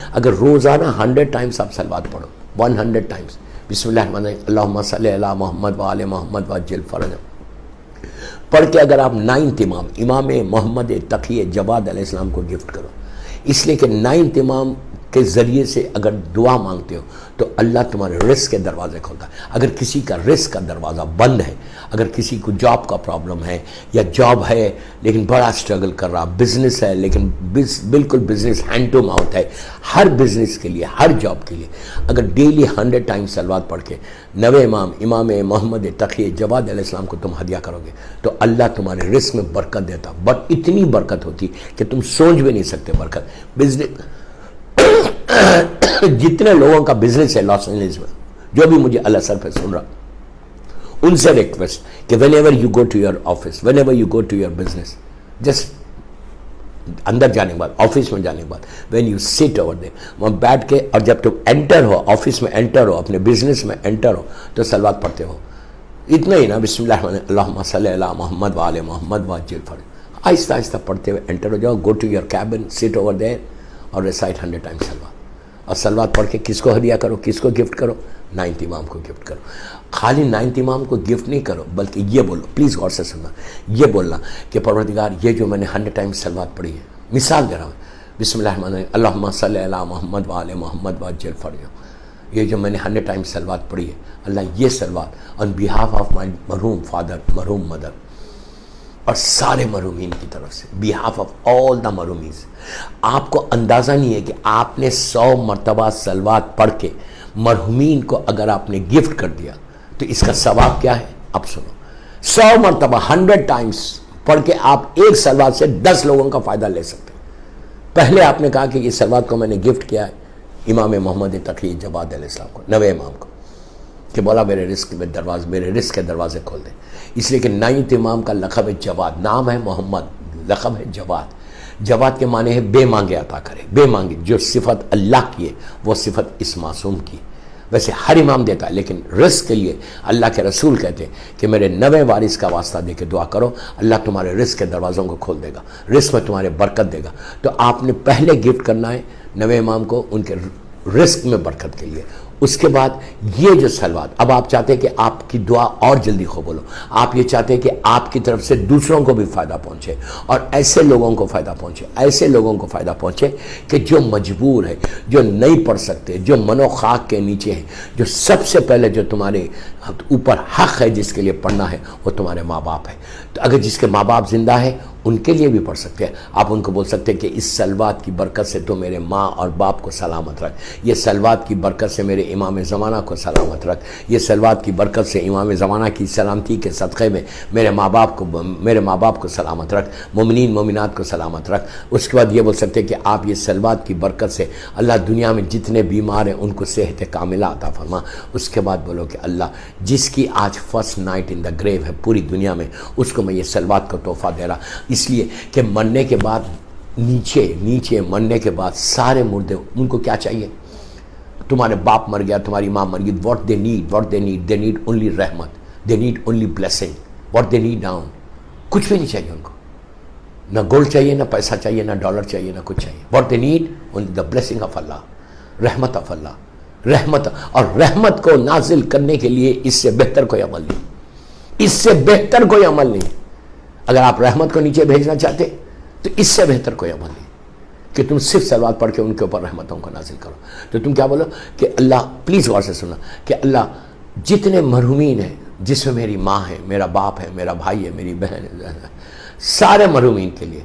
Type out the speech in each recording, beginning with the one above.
اگر روزانہ 100 ٹائمز آپ سلوات پڑھو، 100 ٹائمز، بسم اللہ الرحمن الرحیم، اللہم صلی علی محمد وآل محمد وعجل فرجہ، پڑھ کے اگر آپ 9 امام محمد تقی جواد علیہ السلام کو گفٹ کرو، اس لیے کہ 9 امام کے ذریعے سے اگر دعا مانگتے ہو تو اللہ تمہارے رزق کے دروازے کھولتا ہے۔ اگر کسی کا رزق کا دروازہ بند ہے، اگر کسی کو جاب کا پرابلم ہے، یا جاب ہے لیکن بڑا سٹرگل کر رہا، بزنس ہے لیکن بالکل بزنس ہینڈ ٹو ماؤتھ ہے، ہر بزنس کے لیے، ہر جاب کے لیے اگر ڈیلی 100 ٹائمز سلوات پڑھ کے 9 امام محمد تقی جواد علیہ السلام کو تم ہدیہ کرو گے تو اللہ تمہارے رزق میں برکت دیتا، بٹ اتنی برکت ہوتی کہ تم سوچ بھی نہیں سکتے برکت۔ بزنس جتنے لوگوں کا بزنس ہے لاس اینجلس میں، جو بھی مجھے اللہ سر پہ سن رہا، ان سے ریکویسٹ کہ whenever you go to your office, whenever you go to your business, just اندر جانے کے بعد، آفس میں جانے کے بعد، when you sit over there, وہاں بیٹھ کے، اور جب تم انٹر ہو، آفس میں انٹر ہو، اپنے بزنس میں انٹر ہو تو سلوات پڑھتے ہو، اتنا ہی نا، بسم اللہ اللہم صلی علی محمد وآل محمد وعجل فرجہ، آہستہ آہستہ پڑھتے ہوئے انٹر ہو جاؤ، گو ٹو یور کیبن، سٹ اوور دیر اور ریسائٹ 100 ٹائمز سلوات، اور سلوات پڑھ کے کس کو ہدیہ کرو، کس کو گفٹ کرو؟ 9 امام کو گفٹ کرو۔ خالی 9 امام کو گفٹ نہیں کرو، بلکہ یہ بولو، پلیز غور سے سننا، یہ بولنا کہ پروردگار یہ جو میں نے 100 ٹائمز سلوات پڑھی ہے، مثال دے رہا ہوں، بسم اللہ الرحمن الرحیم، اللہم صلی علی محمد وآل محمد وعجل فرجہ، یہ جو میں نے 100 ٹائمز سلوات پڑھی ہے، اللہ یہ سلوات آن بیہاف آف مائی مرحوم فادر، مرحوم مدر، اور سارے مرحومین کی طرف سے، بیہاف آف آل دا مرحومین۔ آپ کو اندازہ نہیں ہے کہ آپ نے 100 مرتبہ سلوات پڑھ کے مرحومین کو اگر آپ نے گفٹ کر دیا تو اس کا ثواب کیا ہے؟ اب سنو، 100 مرتبہ 100 ٹائمز پڑھ کے آپ ایک سلوات سے 10 لوگوں کا فائدہ لے سکتے ہیں۔ پہلے آپ نے کہا کہ یہ سلوات کو میں نے گفٹ کیا ہے امام محمد تقی جواد علیہ السلام کو، 9 امام کو، کہ بولا میرے رزق کے دروازے کھول دیں، اس لیے کہ 9 امام کا لقب ہے جواد، نام ہے محمد، لقب ہے جواد۔ جواد کے معنی ہے بے مانگے عطا کرے، بے مانگے، جو صفت اللہ کی ہے وہ صفت اس معصوم کی ہے۔ ویسے ہر امام دیتا ہے، لیکن رزق کے لیے اللہ کے رسول کہتے ہیں کہ میرے 9 وارث کا واسطہ دے کے دعا کرو، اللہ تمہارے رزق کے دروازوں کو کھول دے گا، رزق میں تمہارے برکت دے گا۔ تو آپ نے پہلے گفٹ کرنا ہے 9 امام کو ان کے رزق میں برکت کے لیے، اس کے بعد یہ جو سلوات، اب آپ چاہتے ہیں کہ آپ کی دعا اور جلدی قبول ہو، آپ یہ چاہتے ہیں کہ آپ کی طرف سے دوسروں کو بھی فائدہ پہنچے، اور ایسے لوگوں کو فائدہ پہنچے، ایسے لوگوں کو فائدہ پہنچے کہ جو مجبور ہے، جو نہیں پڑھ سکتے، جو منو خاک کے نیچے ہیں، جو سب سے پہلے جو تمہارے اوپر حق ہے جس کے لیے پڑھنا ہے وہ تمہارے ماں باپ ہے۔ تو اگر جس کے ماں باپ زندہ ہے ان کے لیے بھی پڑھ سکتے ہیں، آپ ان کو بول سکتے ہیں کہ اس سلوات کی برکت سے تو میرے ماں اور باپ کو سلامت رکھ، یہ سلوات کی برکت سے میرے امام زمانہ کو سلامت رکھ، یہ سلوات کی برکت سے امام زمانہ کی سلامتی کے صدقے میں میرے ماں باپ کو سلامت رکھ، مومنین مومنات کو سلامت رکھ۔ اس کے بعد یہ بول سکتے ہیں کہ آپ یہ سلوات کی برکت سے اللہ دنیا میں جتنے بیمار ہیں ان کو صحت کاملہ عطا فرما۔ اس کے بعد بولو کہ اللہ جس کی آج فرسٹ نائٹ ان دا گریو ہے پوری دنیا میں، اس کو میں یہ سلوات کا تحفہ دے رہا، اس لیے کہ مرنے کے بعد نیچے مرنے کے بعد سارے مردے ان کو کیا چاہیے؟ تمہارے باپ مر گیا، تمہاری ماں مر گئی، what they need only رحمت، they need only blessing، what they need down، کچھ بھی نہیں چاہیے ان کو، نہ گولڈ چاہیے، نہ پیسہ چاہیے، نہ ڈالر چاہیے، نہ کچھ چاہیے، what they need only the blessing of اللہ، رحمت of اللہ، رحمت، اور رحمت کو نازل کرنے کے لیے اس سے بہتر کوئی عمل نہیں، اس سے بہتر کوئی عمل نہیں۔ اگر آپ رحمت کو نیچے بھیجنا چاہتے تو اس سے بہتر کوئی عمل نہیں کہ تم صرف سلوات پڑھ کے ان کے اوپر رحمتوں کو نازل کرو۔ تو تم کیا بولو کہ اللہ، پلیز غور سے سننا، کہ اللہ جتنے مرحومین ہیں جس میں میری ماں ہے، میرا باپ ہے، میرا بھائی ہے، میری بہن ہے، سارے مرحومین کے لیے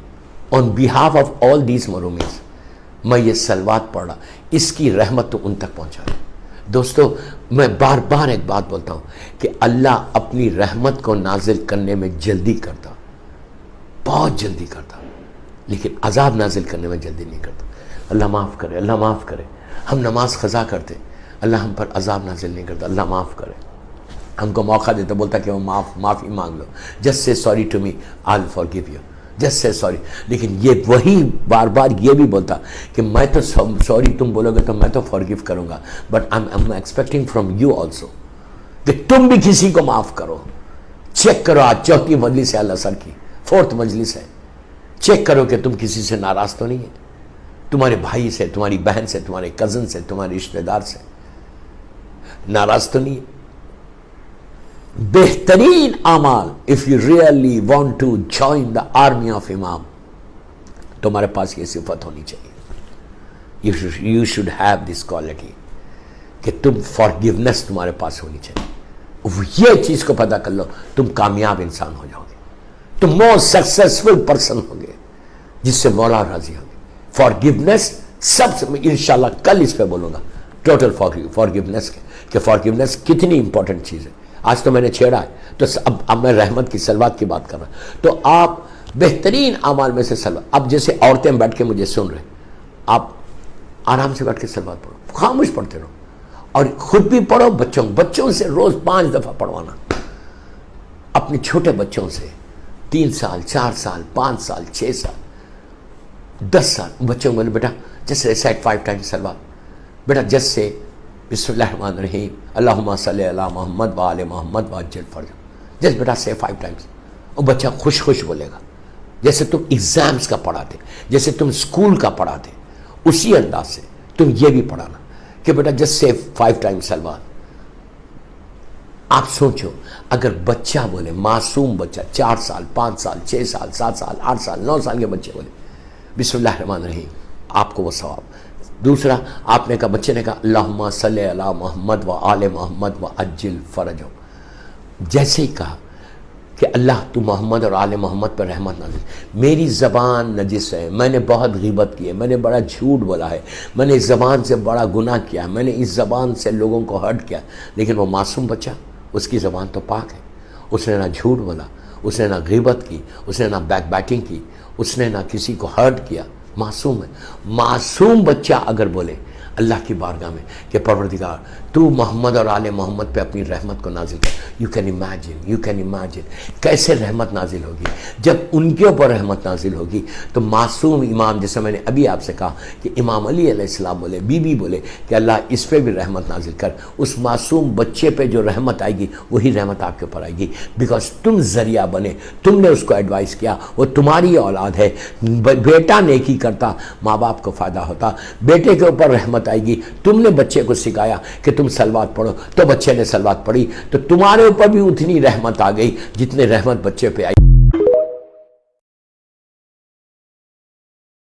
آن بیہاف آف آل دیز مرحومین میں یہ سلوات پڑھ رہا، اس کی رحمت تو ان تک پہنچا ہے۔ دوستو میں بار بار ایک بات بولتا ہوں کہ اللہ اپنی رحمت کو نازل کرنے میں جلدی کرتا، بہت جلدی کرتا، لیکن عذاب نازل کرنے میں جلدی نہیں کرتا۔ اللہ معاف کرے، اللہ معاف کرے، ہم نماز قضا کرتے، اللہ ہم پر عذاب نازل نہیں کرتا، اللہ معاف کرے، ہم کو موقع دیتا، بولتا کہ وہ معافی مانگ لو، just say sorry to me I will forgive you, just say sorry. لیکن یہ وہی بار بار یہ بھی بولتا کہ میں تو سوری تم بولو گے تو میں تو فارگیو کروں گا، but I am expecting from you also کہ تم بھی کسی کو معاف کرو۔ چیک کرو، آج 4تھی مجلس ہے اللہ سر کی، 4تھ مجلس ہے، چیک کرو کہ تم کسی سے ناراض تو نہیں ہے۔ تمہارے بھائی سے، تمہاری بہن سے، تمہارے کزن سے، تمہارے رشتہ دار سے ناراض تو نہیں؟ بہترین اعمال، if you really want to join the army of امام، تمہارے پاس یہ صفت ہونی چاہیے. You should have this quality کہ تم forgiveness تمہارے پاس ہونی چاہیے. یہ چیز کو پتہ کر لو، تم کامیاب انسان ہو جاؤ گے، تم موسٹ سکسیسفل پرسن ہوں گے جس سے مولا راضی ہوگے. فارگیونیس سب سے، انشاءاللہ کل اس پہ بولوں گا ٹوٹل فارگیونیس کہ فارگیونیس کتنی امپورٹنٹ چیز ہے. آج تو میں نے چھیڑا ہے، تو اب میں رحمت کی صلوات کی بات کر رہا ہوں. تو آپ بہترین اعمال میں سے صلوات، اب جیسے عورتیں بیٹھ کے مجھے سن رہے، آپ آرام سے بیٹھ کے صلوات پڑھو، خاموش پڑھتے رہو، اور خود بھی پڑھو، بچوں سے روز 5 دفعہ پڑھوانا. اپنے چھوٹے بچوں سے 3 سال 4 سال 5 سال 6 سال 10 سال بچوں کو بولے بیٹا جس ریسائٹ 5 ٹائمز صلوات، بیٹا جس سے بسم اللہ الرحمن الرحیم اللہم صلی علی محمد وآل محمد وعجل فرجہ، جس بیٹا سے 5 ٹائمز. اور بچہ خوش بولے گا، جیسے تم ایگزامز کا پڑھاتے، جیسے تم اسکول کا پڑھاتے، اسی انداز سے تم یہ بھی پڑھانا کہ بیٹا جس سے 5 ٹائمز صلوات. آپ سوچو اگر بچہ بولے، معصوم بچہ 4 سال 5 سال 6 سال 7 سال 8 سال 9 سال کے بچے بولے بسم اللہ الرحمن الرحیم، آپ کو وہ ثواب. دوسرا آپ نے کہا، بچے نے کہا اللہم صلی علی محمد و آل محمد و عجل فرجہ، جیسے ہی کہا کہ اللہ تو محمد اور آل محمد پر رحمت نازل. میری زبان نجس ہے، میں نے بہت غیبت کی ہے، میں نے بڑا جھوٹ بولا ہے، میں نے اس زبان سے بڑا گناہ کیا ہے، میں نے اس زبان سے لوگوں کو ہرٹ کیا. لیکن وہ معصوم بچہ، اس کی زبان تو پاک ہے، اس نے نہ جھوٹ بولا، اس نے نہ غیبت کی، اس نے نہ بیک بیٹنگ کی، اس نے نہ کسی کو ہرٹ کیا، معصوم ہے. معصوم بچہ اگر بولے اللہ کی بارگاہ میں کہ پروردگار تو محمد اور آل محمد پہ اپنی رحمت کو نازل کر، یو کین امیجن کیسے رحمت نازل ہوگی. جب ان کے اوپر رحمت نازل ہوگی تو معصوم امام، جیسے میں نے ابھی آپ سے کہا کہ امام علی علیہ السلام بولے، بی بی بولے کہ اللہ اس پہ بھی رحمت نازل کر، اس معصوم بچے پہ جو رحمت آئے گی وہی رحمت آپ کے اوپر آئے گی، بیکاز تم ذریعہ بنے، تم نے اس کو ایڈوائز کیا، وہ تمہاری اولاد ہے. بیٹا نیکی کرتا ماں باپ کو فائدہ ہوتا، بیٹے کے اوپر رحمت آئے گی. تم نے بچے کو سکھایا کہ تم صلوات پڑھو، تو بچے نے صلوات پڑھی، تو تمہارے اوپر بھی اتنی رحمت آ گئی جتنے رحمت بچے پہ آئی.